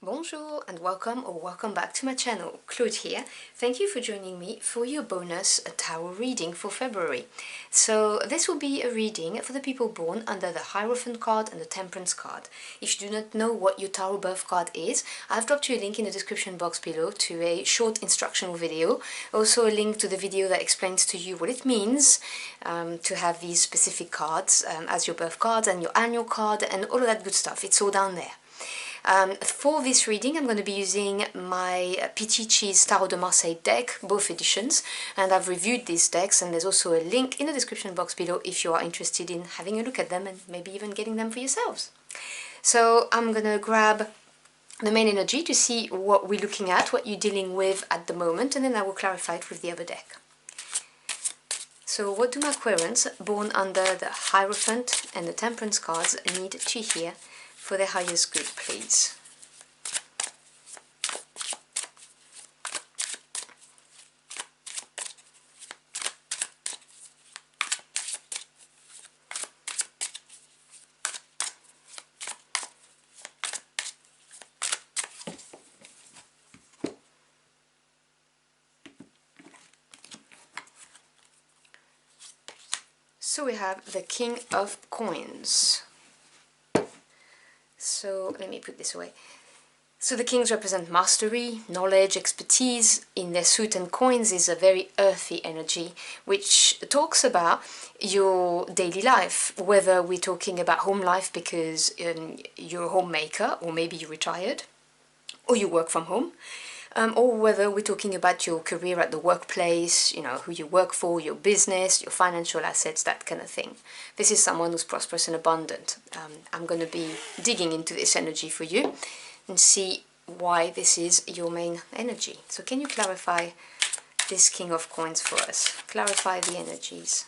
Bonjour and welcome back to my channel. Claude here. Thank you for joining me for your bonus tarot reading for February. So this will be a reading for the people born under the Hierophant card and the Temperance card. If you do not know what your tarot birth card is, I've dropped you a link in the description box below to a short instructional video. Also a link to the video that explains to you what it means to have these specific cards as your birth cards and your annual card and all of that good stuff. It's all down there. For this reading, I'm going to be using my Pitisci's Tarot de Marseille deck, both editions, and I've reviewed these decks, and there's also a link in the description box below if you are interested in having a look at them and maybe even getting them for yourselves. So I'm going to grab the main energy to see what we're looking at, what you're dealing with at the moment, and then I will clarify it with the other deck. So what do my Aquarians born under the Hierophant and the Temperance cards need to hear for their highest good, please? So we have the King of Coins. So let me put this away. So the kings represent mastery, knowledge, expertise. In their suit, and coins is a very earthy energy, which talks about your daily life, whether we're talking about home life because you're a homemaker, or maybe you're retired, or you work from home, or whether we're talking about your career at the workplace, you know, who you work for, your business, your financial assets, that kind of thing. This is someone who's prosperous and abundant. I'm going to be digging into this energy for you and see why this is your main energy. So can you clarify this King of Coins for us? Clarify the energies.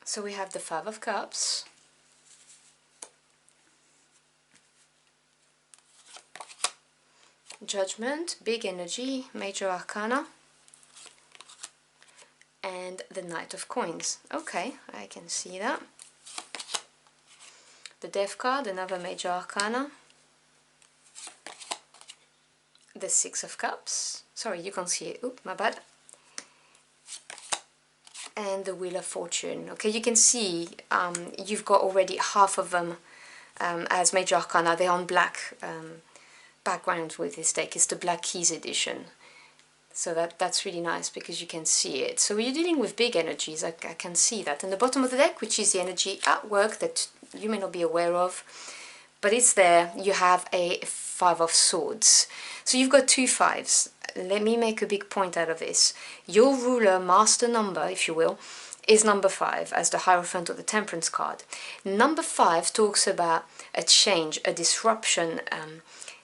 So we have the Five of Cups, Judgment, big energy, major arcana, and the Knight of Coins. Okay, I can see that. The Death card, another major arcana. The Six of Cups. Sorry, you can't see it. Oop, my bad. And the Wheel of Fortune. Okay, you can see you've got already half of them as major arcana. They're on black backgrounds with this deck. It's the Black Keys edition. So that's really nice because you can see it. So you're dealing with big energies, I can see that. And the bottom of the deck, which is the energy at work that you may not be aware of, but it's there, you have a Five of Swords. So you've got two fives. Let me make a big point out of this. Your ruler, master number, if you will, is number 5 as the Hierophant of the Temperance card. Number 5 talks about a change, a disruption,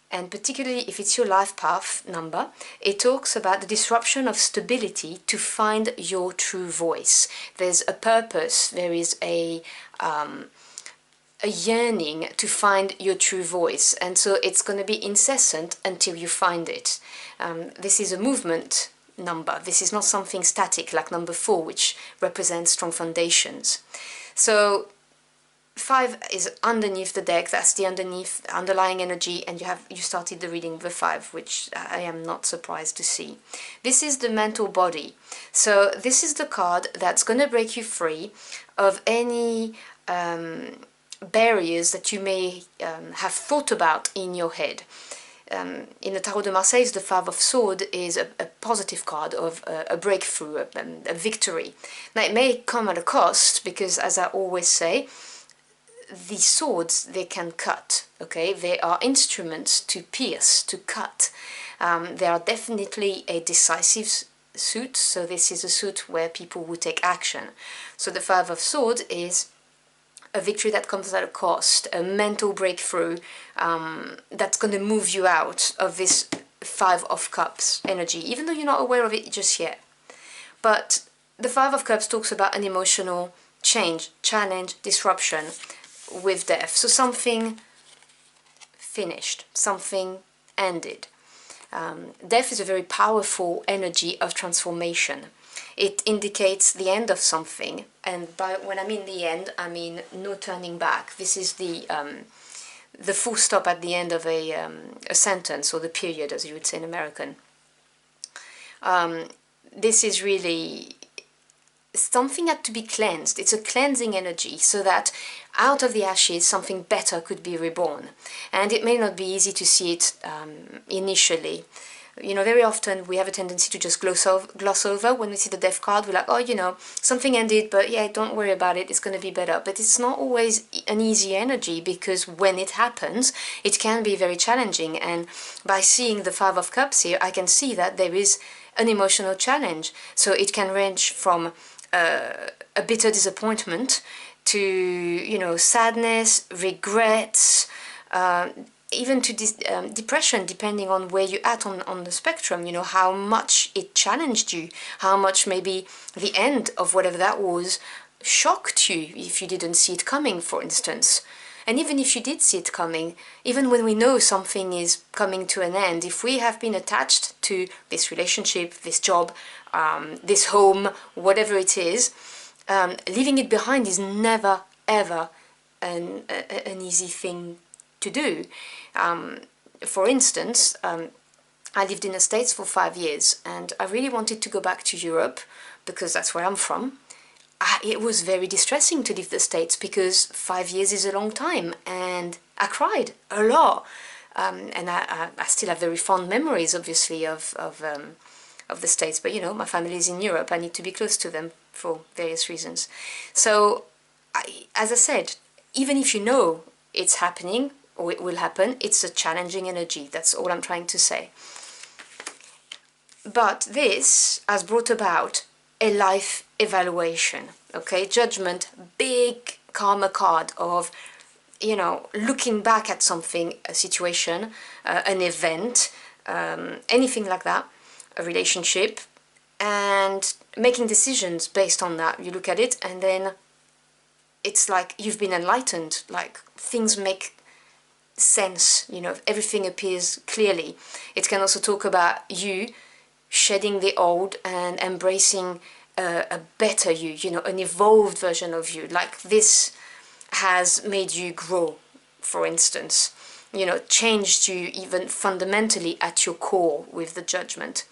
and particularly if it's your life path number, it talks about the disruption of stability to find your true voice. There's a purpose, there is a yearning to find your true voice, and so it's going to be incessant until you find it. This is a movement number. This is not something static like number 4, which represents strong foundations. So 5 is underneath the deck. That's the underlying energy, and you started the reading with 5, which I am not surprised to see. This is the mental body. So this is the card that's going to break you free of any barriers that you may have thought about in your head. In the Tarot de Marseilles, the Five of Swords is a positive card of a breakthrough, a victory. Now it may come at a cost because, as I always say, these swords, they can cut, okay? They are instruments to pierce, to cut. They are definitely a decisive suit, so this is a suit where people will take action. So the Five of Swords is a victory that comes at a cost, a mental breakthrough that's going to move you out of this Five of Cups energy, even though you're not aware of it just yet. But the Five of Cups talks about an emotional change, challenge, disruption with death. So something finished, something ended. Death is a very powerful energy of transformation. It indicates the end of something, and when I mean the end, I mean no turning back. This is the full stop at the end of a sentence, or the period, as you would say in American. This is really something had to be cleansed. It's a cleansing energy, so that out of the ashes something better could be reborn. And it may not be easy to see it initially. You know, very often we have a tendency to just gloss over when we see the death card. We're like, oh, you know, something ended, but yeah, don't worry about it, it's going to be better. But it's not always an easy energy, because when it happens, it can be very challenging. And by seeing the Five of Cups here, I can see that there is an emotional challenge. So it can range from a bitter disappointment to, you know, sadness, regrets, even to depression, depending on where you're at on the spectrum, you know, how much it challenged you, how much maybe the end of whatever that was shocked you if you didn't see it coming, for instance. And even if you did see it coming, even when we know something is coming to an end, if we have been attached to this relationship, this job, this home, whatever it is, leaving it behind is never, ever an easy thing to do. For instance, I lived in the States for 5 years, and I really wanted to go back to Europe because that's where I'm from. It was very distressing to leave the States, because 5 years is a long time, and I cried a lot. And I still have very fond memories, obviously, of the States, but you know, my family is in Europe. I need to be close to them for various reasons. So, as I said, even if you know it's happening, or it will happen, it's a challenging energy. That's all I'm trying to say. But this has brought about a life evaluation, okay? Judgment, big karma card of, you know, looking back at something, a situation, an event, anything like that, a relationship, and making decisions based on that. You look at it, and then it's like you've been enlightened, like things make sense, you know, everything appears clearly. It can also talk about you shedding the old and embracing a better you, you know, an evolved version of you. Like this has made you grow, for instance, you know, changed you even fundamentally at your core with the Judgment.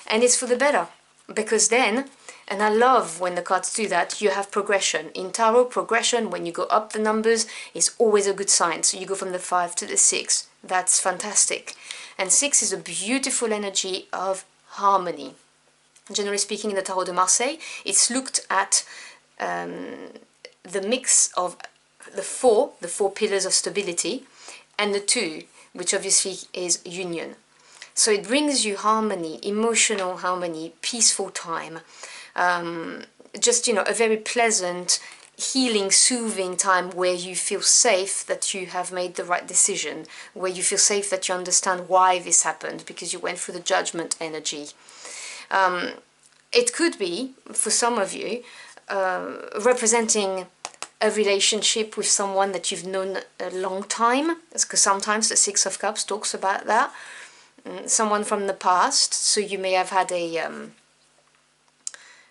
And it's for the better, because then, and I love when the cards do that, you have progression. In Tarot, progression, when you go up the numbers, is always a good sign. So you go from the 5 to the 6. That's fantastic. And 6 is a beautiful energy of harmony. Generally speaking, in the Tarot de Marseilles, it's looked at the mix of the four pillars of stability, and the 2, which obviously is union. So it brings you harmony, emotional harmony, peaceful time, just, you know, a very pleasant, healing, soothing time where you feel safe that you have made the right decision, where you feel safe that you understand why this happened, because you went through the Judgment energy. It could be, for some of you, representing a relationship with someone that you've known a long time, because sometimes the 6 of Cups talks about that. Someone from the past, so you may have had a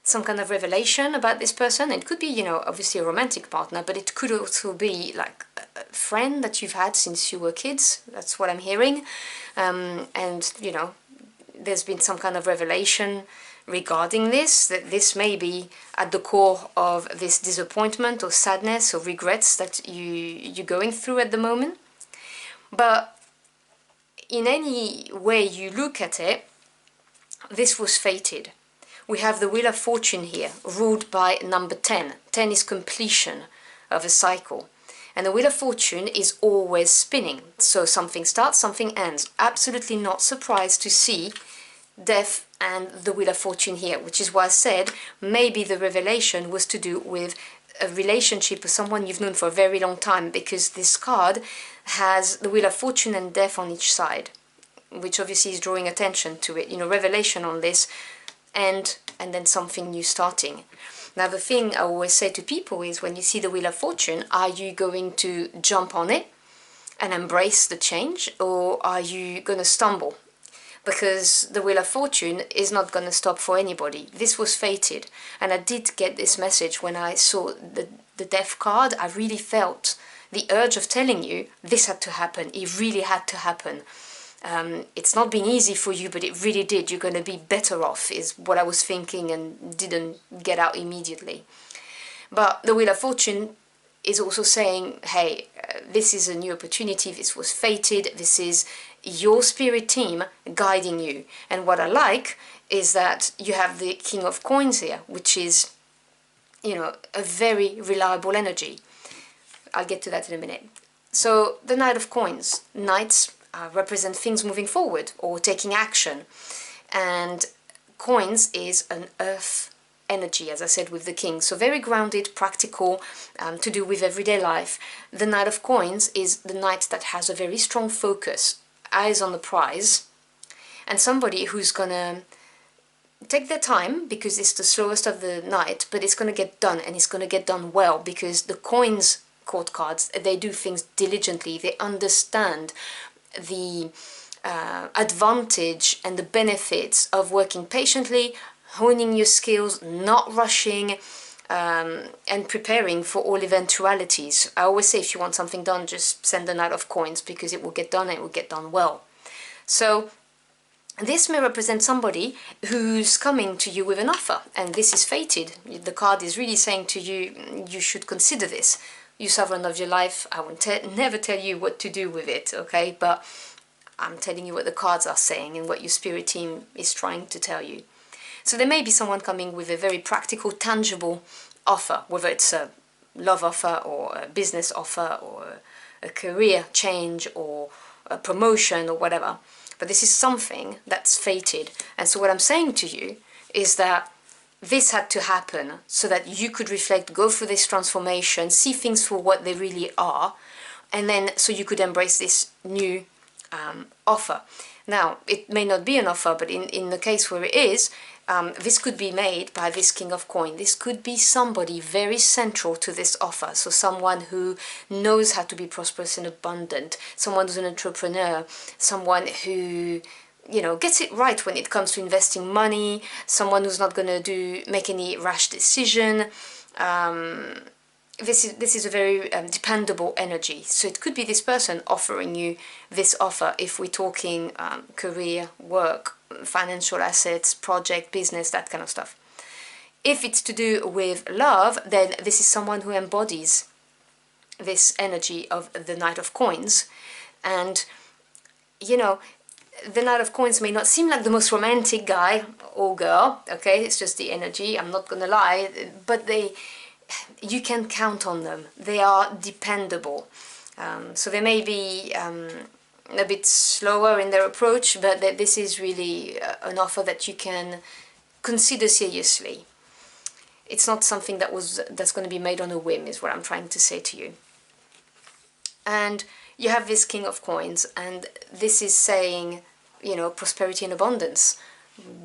some kind of revelation about this person. It could be, you know, obviously a romantic partner, but it could also be like a friend that you've had since you were kids. That's what I'm hearing. And, you know, there's been some kind of revelation regarding this, that this may be at the core of this disappointment or sadness or regrets that you're going through at the moment. But in any way you look at it, this was fated. We have the Wheel of Fortune here, ruled by number 10. 10 is completion of a cycle. And the Wheel of Fortune is always spinning. So something starts, something ends. Absolutely not surprised to see death and the Wheel of Fortune here, which is why I said maybe the revelation was to do with a relationship with someone you've known for a very long time, because this card has the Wheel of Fortune and death on each side, which obviously is drawing attention to it, you know, revelation on this, and and then something new starting. Now the thing I always say to people is, when you see the Wheel of Fortune, are you going to jump on it and embrace the change, or are you going to stumble? Because the Wheel of Fortune is not going to stop for anybody. This was fated, and I did get this message when I saw the Death card. I really felt the urge of telling you this had to happen. It really had to happen. It's not been easy for you, but it really did. You're going to be better off, is what I was thinking, and didn't get out immediately. But the Wheel of Fortune is also saying, hey, this is a new opportunity, this was fated, this is your spirit team guiding you. And what I like is that you have the King of Coins here, which is, you know, a very reliable energy. I'll get to that in a minute. So the Knight of Coins, knights represent things moving forward or taking action, and coins is an earth energy, as I said, with the king, so very grounded, practical, to do with everyday life. The Knight of Coins is the knight that has a very strong focus, eyes on the prize, and somebody who's gonna take their time, because it's the slowest of the night, but it's gonna get done, and it's gonna get done well, because the coins court cards, they do things diligently, they understand the advantage and the benefits of working patiently, honing your skills, not rushing, and preparing for all eventualities. I always say, if you want something done, just send the Knight of Coins, because it will get done and it will get done well. So this may represent somebody who's coming to you with an offer, and this is fated. The card is really saying to you, you should consider this. You sovereign of your life, I will never tell you what to do with it, okay? But I'm telling you what the cards are saying and what your spirit team is trying to tell you. So there may be someone coming with a very practical, tangible offer, whether it's a love offer or a business offer or a career change or a promotion or whatever. But this is something that's fated. And so what I'm saying to you is that this had to happen so that you could reflect, go through this transformation, see things for what they really are, and then so you could embrace this new offer. Now, it may not be an offer, but in the case where it is, this could be made by this King of Coins. This could be somebody very central to this offer. So someone who knows how to be prosperous and abundant, someone who's an entrepreneur, someone who, you know, gets it right when it comes to investing money, someone who's not going to make any rash decision. This is a very dependable energy. So it could be this person offering you this offer, if we're talking career, work, financial assets, project, business, that kind of stuff. If it's to do with love, then this is someone who embodies this energy of the Knight of Coins. And, you know, the Knight of Coins may not seem like the most romantic guy or girl, okay, it's just the energy, I'm not gonna lie, but you can count on them. They are dependable. So they may be a bit slower in their approach, but this is really an offer that you can consider seriously. It's not something that's going to be made on a whim, is what I'm trying to say to you. And you have this King of Coins, and this is saying, you know, prosperity and abundance,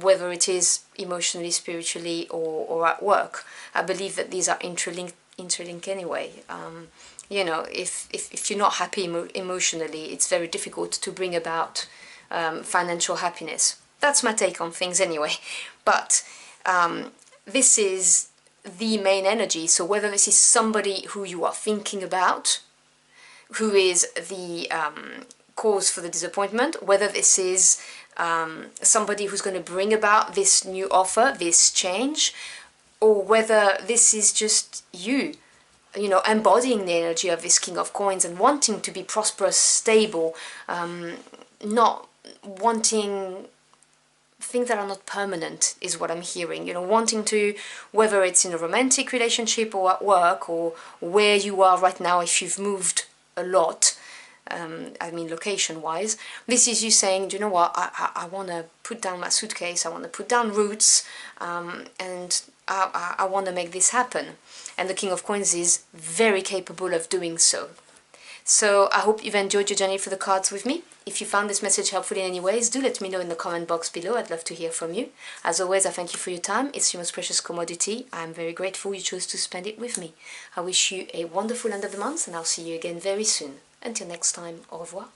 whether it is emotionally, spiritually, or at work. I believe that these are interlinked anyway. You know, if you're not happy emotionally, it's very difficult to bring about financial happiness. That's my take on things anyway. But this is the main energy. So whether this is somebody who you are thinking about, who is the cause for the disappointment, whether this is somebody who's going to bring about this new offer, this change, or whether this is just you, you know, embodying the energy of this King of Coins and wanting to be prosperous, stable, not wanting things that are not permanent, is what I'm hearing. You know, wanting to, whether it's in a romantic relationship or at work or where you are right now, if you've moved a lot, I mean location-wise, this is you saying, do you know what, I want to put down my suitcase, I want to put down roots, and I want to make this happen. And the King of Coins is very capable of doing so. So I hope you've enjoyed your journey for the cards with me. If you found this message helpful in any ways, do let me know in the comment box below. I'd love to hear from you. As always, I thank you for your time. It's your most precious commodity. I'm very grateful you chose to spend it with me. I wish you a wonderful end of the month, and I'll see you again very soon. Until next time, au revoir.